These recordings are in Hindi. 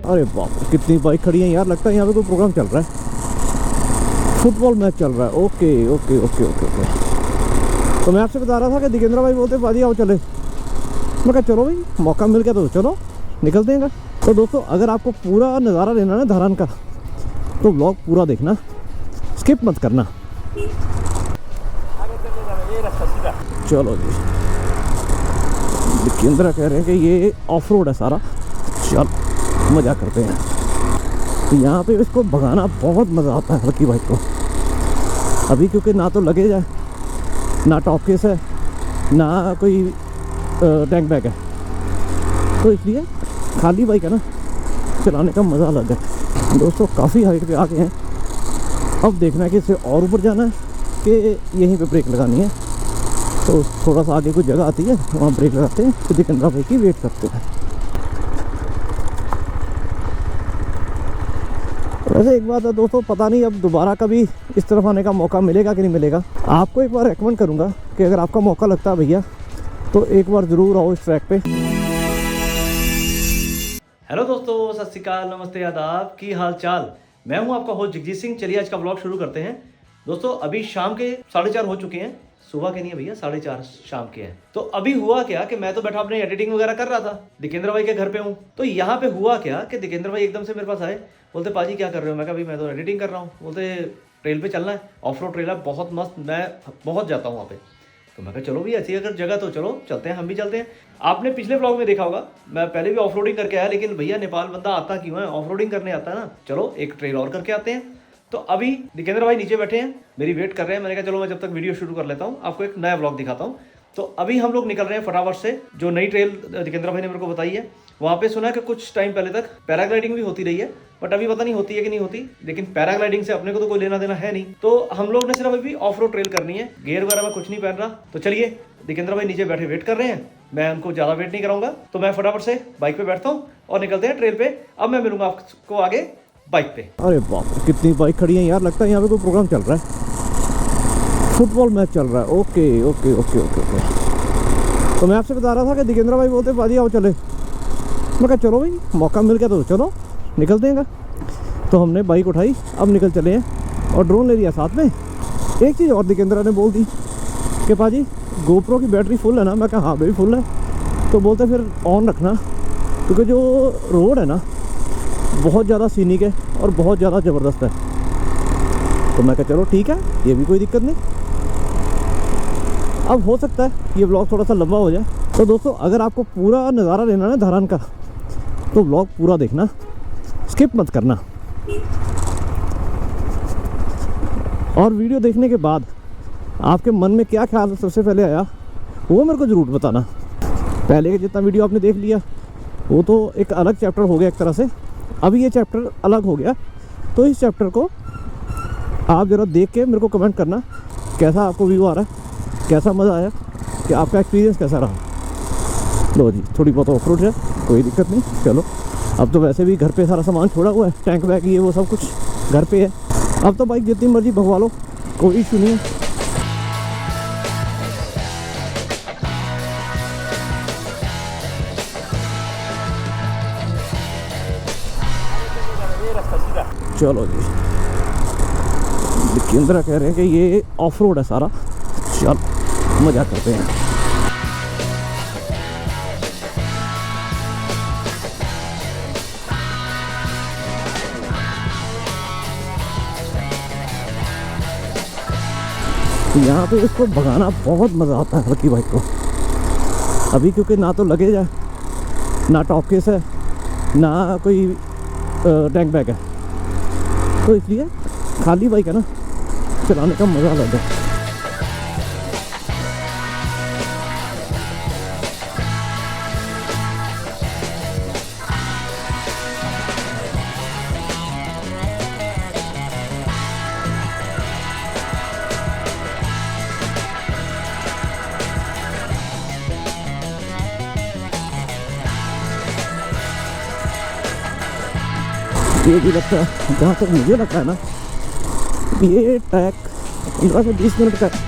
अरे बाप रे, कितनी बाइक खड़ी है यार, लगता है यहाँ पे कोई प्रोग्राम चल रहा है, फुटबॉल मैच चल रहा है। Okay okay okay okay okay. तो मैं आपसे बता रहा था कि दिकेंद्र भाई बोलते बाजी आओ चले, मैं कहा चलो भाई मौका मिल गया तो चलो निकलते हैं। तो दोस्तों अगर आपको पूरा नज़ारा लेना ना धरान का तो व्लॉग पूरा देखना, स्किप मत करना। चलो जी, दिकेंद्र कह रहे हैं कि ये ऑफ रोड है सारा, चल मज़ा करते हैं। तो यहाँ पे इसको भगाना बहुत मज़ा आता है हल्की बाइक को। अभी क्योंकि ना तो लगे जाए, ना टॉप केस है, ना कोई टैंक बैग है, तो इसलिए खाली बाइक है ना, चलाने का मज़ा अलग है। दोस्तों काफ़ी हाइट पे आ गए हैं, अब देखना है कि इससे और ऊपर जाना है कि यहीं पे ब्रेक लगानी है। तो थोड़ा सा आगे कोई जगह आती है वहाँ ब्रेक लगाते हैं, तो दिकेंद्र भाई की वेट करते हैं। वैसे एक बात है दोस्तों, पता नहीं अब दोबारा कभी इस तरफ आने का मौका मिलेगा कि नहीं मिलेगा। आपको एक बार रेकमेंड करूँगा कि अगर आपका मौका लगता है भैया तो एक बार ज़रूर आओ इस ट्रैक पे। हेलो दोस्तों, सत श्री अकाल, नमस्ते, आदाब, की हाल चाल। मैं हूं आपका होस्ट जगजीत सिंह। चलिए आज का ब्लॉग शुरू करते हैं। दोस्तों अभी शाम के 4:30 हो चुके हैं, सुबह के नहीं है भैया, 4:30 शाम के हैं। तो अभी हुआ क्या कि मैं तो बैठा अपने एडिटिंग वगैरह कर रहा था, दिकेंद्र भाई के घर पे हूँ। तो यहाँ पे हुआ क्या कि दिकेंद्र भाई एकदम से मेरे पास आए, बोलते पाजी क्या कर रहे हो? मैं कहा भाई मैं तो एडिटिंग कर रहा हूँ। बोलते ट्रेल पे चलना है, ऑफ रोड ट्रेल है बहुत मस्त, मैं बहुत जाता हूँ वहाँ पे। तो मैं कहा चलो भी ऐसी अगर जगह तो चलो चलते हैं, हम भी चलते हैं। आपने पिछले ब्लॉग में देखा होगा, मैं पहले भी ऑफ रोडिंग करके आया, लेकिन भैया नेपाल बंदा आता क्यों है, ऑफ रोडिंग करने आता है ना। चलो एक ट्रेल और करके आते हैं। तो अभी दिकेंद्र भाई नीचे बैठे हैं, मेरी वेट कर रहे हैं। मैंने कहा चलो मैं जब तक वीडियो शुरू कर लेता हूँ, आपको एक नया ब्लॉग दिखाता हूँ। तो अभी हम लोग निकल रहे हैं फटाफट से, जो नई ट्रेल दिकेंद्र भाई ने मेरे को बताई है। वहाँ पे सुना है कि कुछ टाइम पहले तक पैराग्लाइडिंग भी होती रही है, बट अभी पता नहीं होती है कि नहीं होती। लेकिन पैराग्लाइडिंग से अपने को तो कोई लेना देना है नहीं, तो हम लोग ने सिर्फ अभी ऑफ रोड ट्रेल करनी है। गियर वगैरह में कुछ नहीं पहन रहा। तो चलिए, दिकेंद्र भाई नीचे बैठे वेट कर रहे हैं, मैं उनको ज़्यादा वेट नहीं कराऊंगा। तो मैं फटाफट से बाइक पे बैठता हूँ और निकलते हैं ट्रेल पे। अब मैं मिलूंगा आपको आगे बाइक पे। अरे बाप रे, कितनी बाइक खड़ी है यार, लगता है यहाँ पे कोई प्रोग्राम चल रहा है, फुटबॉल मैच चल रहा है। Okay okay okay okay okay. तो मैं आपसे बता रहा था कि दिकेंद्र भाई बोलते बाजी आओ चले, मैं कहा चलो भाई मौका मिल गया तो चलो निकलते हैं। तो हमने बाइक उठाई, अब निकल चले हैं और ड्रोन ले लिया साथ में। एक चीज़ और दिकेंद्र ने बोल दी कि पाजी गोप्रो की बैटरी फुल है ना, मैं कहा हाँ भाई फुल है। तो बोलते फिर ऑन रखना, क्योंकि जो रोड है ना बहुत ज़्यादा सीनिक है और बहुत ज़्यादा ज़बरदस्त है। तो मैं कहा चलो ठीक है, ये भी कोई दिक्कत नहीं। अब हो सकता है ये व्लॉग थोड़ा सा लंबा हो जाए। तो दोस्तों अगर आपको पूरा नज़ारा लेना ना धरान का तो व्लॉग पूरा देखना, स्किप मत करना। और वीडियो देखने के बाद आपके मन में क्या ख्याल सबसे पहले आया वो मेरे को ज़रूर बताना। पहले के जितना वीडियो आपने देख लिया वो तो एक अलग चैप्टर हो गया एक तरह से, अभी ये चैप्टर अलग हो गया। तो इस चैप्टर को आप ज़रा देख के मेरे को कमेंट करना कैसा आपको व्यू आ रहा है, कैसा मज़ा आया, कि आपका एक्सपीरियंस कैसा रहा। लो जी, थोड़ी बहुत ऑफ रोड है, कोई दिक्कत नहीं। चलो अब तो वैसे भी घर पे सारा सामान छोड़ा हुआ है, टैंक बैग ये वो सब कुछ घर पे है। अब तो बाइक जितनी मर्जी भगवा लो, कोई इशू नहीं है। चलो जी, दिकेंद्र कह रहे हैं कि ये ऑफ रोड है सारा, चल मज़ा करते हैं। यहाँ पे इसको भगाना बहुत मज़ा आता है हल्की बाइक को। अभी क्योंकि ना तो लगे जाए, ना टॉप केस है, ना कोई टैंक बैग है, तो इसलिए खाली बाइक है ना, चलाने का मज़ा अलग है। ये भी लगता है, जहाँ तक मुझे लगता है ना, ये ट्रैक 15 से 20 मिनट का है।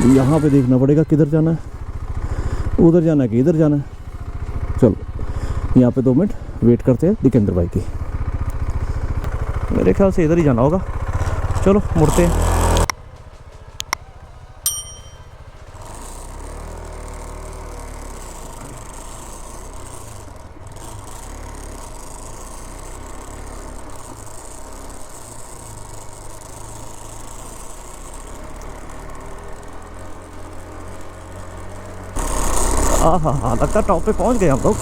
अब यहाँ पे देखना पड़ेगा किधर जाना है, उधर जाना है कि इधर जाना है। चलो यहाँ पे 2 मिनट वेट करते हैं दिकेंद्र भाई की। मेरे ख्याल से इधर ही जाना होगा। चलो मुड़ते हैं। हाँ, लगता है टॉप पे पहुंच गए हम लोग।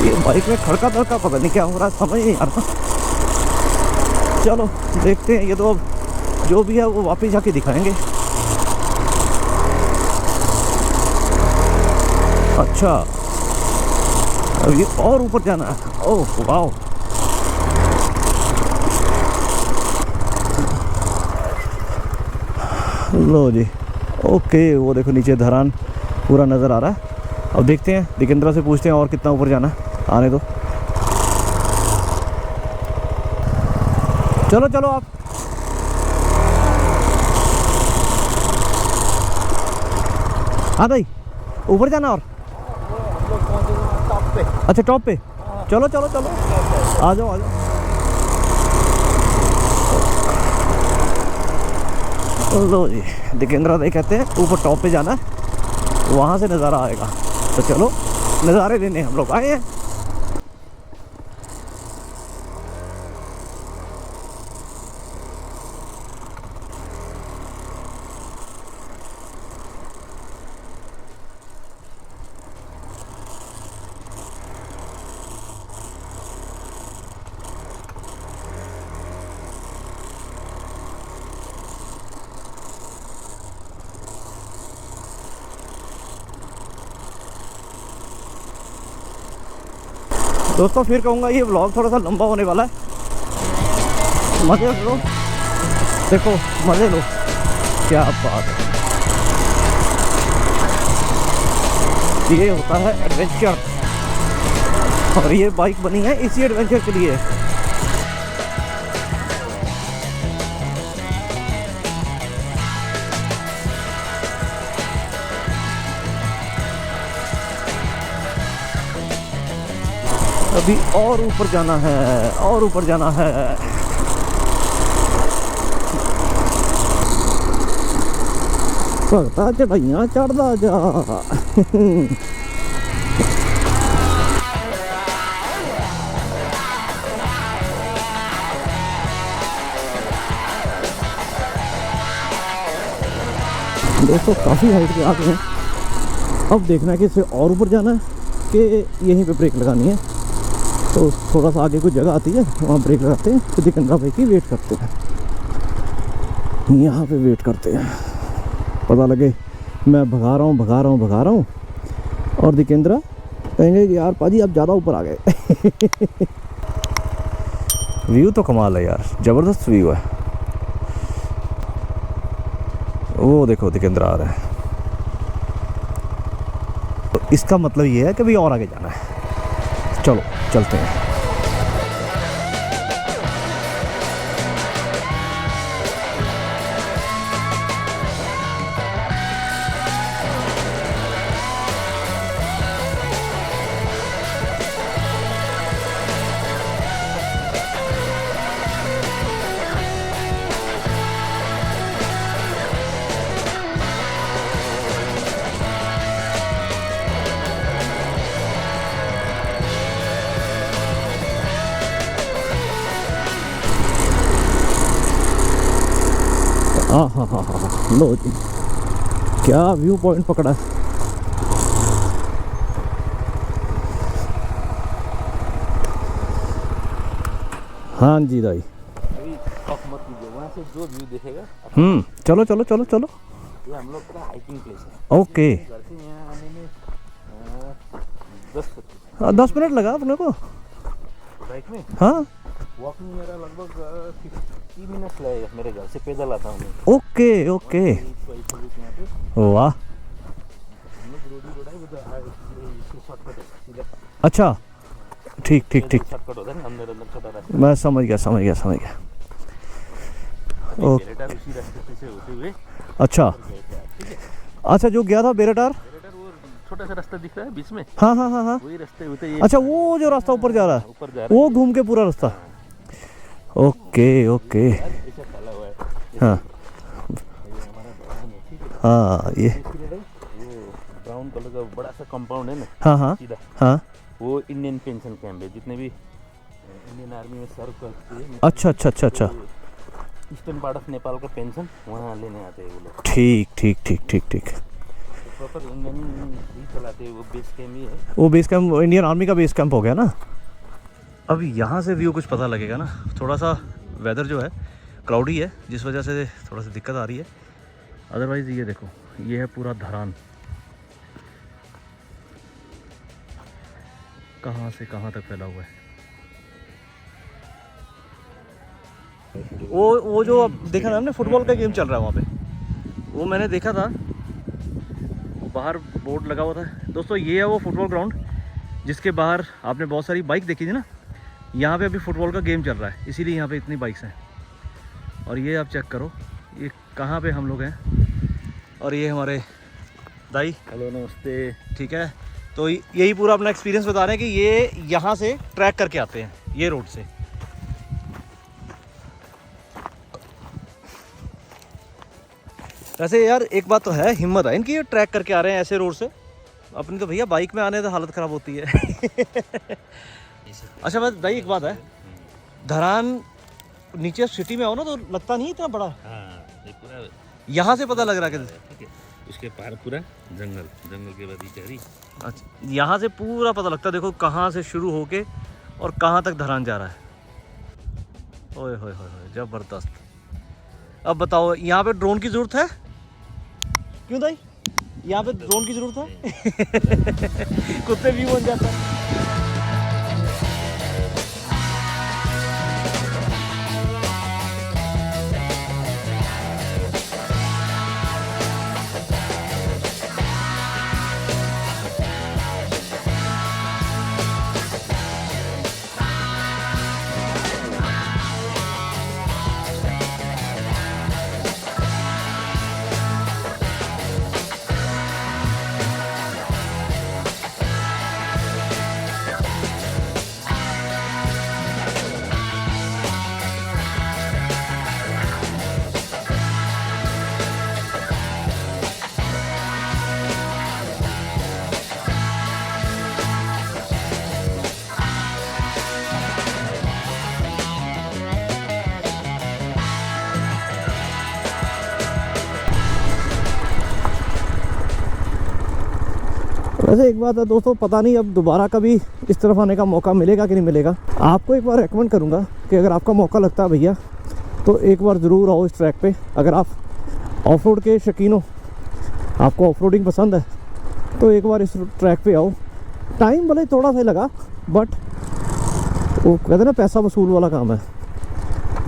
ये बाइक में खड़का धड़का पता नहीं क्या हो रहा है, समझ नहीं आ रहा। चलो देखते हैं, ये तो अब जो भी है वो वापस जाके दिखाएंगे। अच्छा अब ये और ऊपर जाना है। ओह वाह, लो जी, ओके। वो देखो नीचे धरान पूरा नज़र आ रहा है। अब देखते हैं, दिकेंद्रा से पूछते हैं और कितना ऊपर जाना है। आने दो, चलो चलो आप। हाँ भाई, ऊपर जाना और अच्छा टॉप पे। चलो चलो चलो, आ जाओ आ जाओ। लो जी, दिकेंद्रा भाई कहते हैं ऊपर टॉप पे जाना है, वहाँ से नज़ारा आएगा। तो चलो नज़ारे लेने हम लोग आए हैं। दोस्तों फिर कहूँगा ये व्लॉग थोड़ा सा लंबा होने वाला है। मज़े लो, देखो मज़े लो, क्या बात है। ये होता है एडवेंचर, और ये बाइक बनी है इसी एडवेंचर के लिए। अभी और ऊपर जाना है, और ऊपर जाना है। भगता चढ़ाइयाँ चढ़दा जा। दोस्तों काफ़ी हाइट पे आ गए हैं। अब देखना है कि इससे और ऊपर जाना है कि यहीं पे ब्रेक लगानी है। तो थोड़ा सा आगे कुछ जगह आती है, वहाँ ब्रेक लगाते हैं। तो दिकेंद्रा भाई की वेट करते हैं, यहाँ पे वेट करते हैं। पता लगे मैं भगा रहा हूँ और दिकेंद्रा कहेंगे कि यार पाजी आप ज़्यादा ऊपर आ गए। व्यू तो कमाल है यार, ज़बरदस्त व्यू है। वो देखो दिकेंद्रा आ रहा है। तो इसका मतलब ये है कि भाई और आगे जाना है। चलो चलते हैं। हाँ, लो जी, क्या व्यू पॉइंट पकड़ा है। हाँ जी भाई, अभी ऑफ मत कीजिए, वहाँ से जो व्यू दिखेगा। चलो चलो चलो चलो। ये हम लोग का हाइकिंग प्लेस है। ओके, घर से यहाँ आने में 10 मिनट लगा अपने को बाइक में। हाँ, वॉकिंग मेरा लगभग 3 मिनट लगेगा मेरे घर से, पैदल आता हूँ मैं। ओके ओके, यहाँ पे वाह, हम लोग रोड है, उधर शॉर्टकट है सीधा। अच्छा, ठीक ठीक ठीक, शॉर्टकट होता है ना, अंदर अंदर छोटा रास्ता। मैं समझ गया समझ गया समझ गया। ओ, बेरेटार उसी रास्ते से होते हुए अच्छा ठीक है। अच्छा, जो गया था बेरेटार, बेरेटार वो छोटा सा रास्ता दिख रहा है बीच में, हाँ हाँ हाँ हाँ, वही रास्ते होते ये अच्छा वो जो रास्ता ऊपर जा रहा है, ऊपर जा रहा वो घूम के पूरा रास्ता, ओके ओके, है। ऐसा डाला हुआ है। हाँ ये हमारा भवन है, ठीक है। हाँ, ये वो ब्राउन कलर का बड़ा सा कंपाउंड है ना, हाँ हाँ सीधा, हाँ, वो इंडियन पेंशन कैंप है। जितने भी इंडियन आर्मी में सर्व करते हैं, अच्छा अच्छा अच्छा अच्छा, ईस्टर्न पार्ट ऑफ नेपाल का पेंशन वहाँ लेने आते हैं वो लोग। ठीक ठीक ठीक ठीक ठीक, प्रॉपर इंडियन ही चलाते हैं, वो बेस कैंप ही है। वो बेस कैंप इंडियन आर्मी का बेस कैंप हो गया ना। अब यहाँ से व्यू कुछ पता लगेगा ना, थोड़ा सा वेदर जो है क्लाउडी है, जिस वजह से थोड़ा सा दिक्कत आ रही है। अदरवाइज़ ये देखो, ये है पूरा धरान, कहाँ से कहाँ तक फैला हुआ है। वो जो अब देखा ना हमने, फुटबॉल का गेम चल रहा है वहाँ पे, वो मैंने देखा था, वो बाहर बोर्ड लगा हुआ था। दोस्तों ये है वो फुटबॉल ग्राउंड, जिसके बाहर आपने बहुत सारी बाइक देखी थी ना, यहाँ पे अभी फुटबॉल का गेम चल रहा है, इसीलिए यहाँ पे इतनी बाइक्स हैं। और ये आप चेक करो, ये कहाँ पे हम लोग हैं, और ये हमारे दाई, हेलो नमस्ते। ठीक है। तो यही पूरा अपना एक्सपीरियंस बता रहे हैं कि ये यहाँ से ट्रैक करके आते हैं, ये रोड से। वैसे यार एक बात तो है, हिम्मत है इनकी, ये ट्रैक करके आ रहे हैं ऐसे रोड से। अपनी तो भैया बाइक में आने तो हालत ख़राब होती है। अच्छा बस दाई, एक बात है, धरान नीचे सिटी में आओ ना तो लगता नहीं इतना बड़ा, हाँ, ये पूरा यहाँ से पता लग रहा है कि, ठीक है। उसके पार पूरा जंगल, जंगल के बाद ही चरी। अच्छा यहाँ से पूरा पता लगता है, देखो कहाँ से शुरू होके और कहाँ तक धरान जा रहा है। ओए होए होए, ज़बरदस्त। अब बताओ यहाँ पे ड्रोन की ज़रूरत है क्यों दाई? यहाँ पे ड्रोन की ज़रूरत है? कुत्ते व्यू बन जाता है। वैसे एक बात है दोस्तों, पता नहीं अब दोबारा कभी इस तरफ आने का मौका मिलेगा कि नहीं मिलेगा। आपको एक बार रेकमेंड करूंगा कि अगर आपका मौका लगता है भैया, तो एक बार ज़रूर आओ इस ट्रैक पे। अगर आप ऑफ रोड के शौकीन हो, आपको ऑफ रोडिंग पसंद है, तो एक बार इस ट्रैक पे आओ। टाइम भले थोड़ा सा लगा, बट वो कहते हैं ना, पैसा वसूल वाला काम है।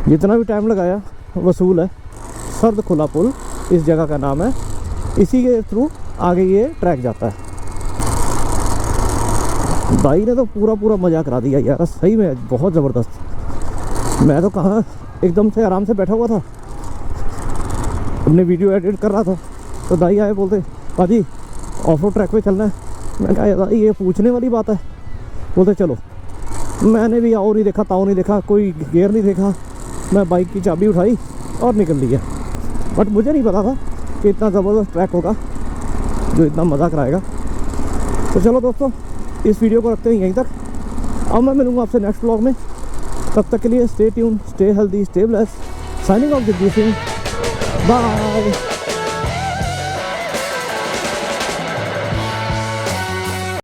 जितना भी टाइम लगाया वसूल है। सर्द खुला पुल इस जगह का नाम है, इसी के थ्रू आगे ये ट्रैक जाता है। भाई ने तो पूरा मज़ा करा दिया यार, सही में बहुत ज़बरदस्त। मैं तो कहाँ एकदम से आराम से बैठा हुआ था, अपने वीडियो एडिट कर रहा था, तो दाई आए बोलते पाजी ऑफ रोड ट्रैक पे चलना है। मैं कहा यार ये पूछने वाली बात है। बोलते चलो। मैंने भी आओ नहीं देखा, ताओ नहीं देखा, कोई गियर नहीं देखा, मैं बाइक की चाबी उठाई और निकल लिया। बट मुझे नहीं पता था कि इतना ज़बरदस्त ट्रैक होगा जो इतना मज़ा कराएगा। तो चलो दोस्तों, इस वीडियो को रखते हैं यहीं तक। अब मैं मिलूँगा आपसे नेक्स्ट व्लॉग में। तब तक के लिए stay tune, stay healthy, stay blessed. Signing off Jagdish Singh, bye.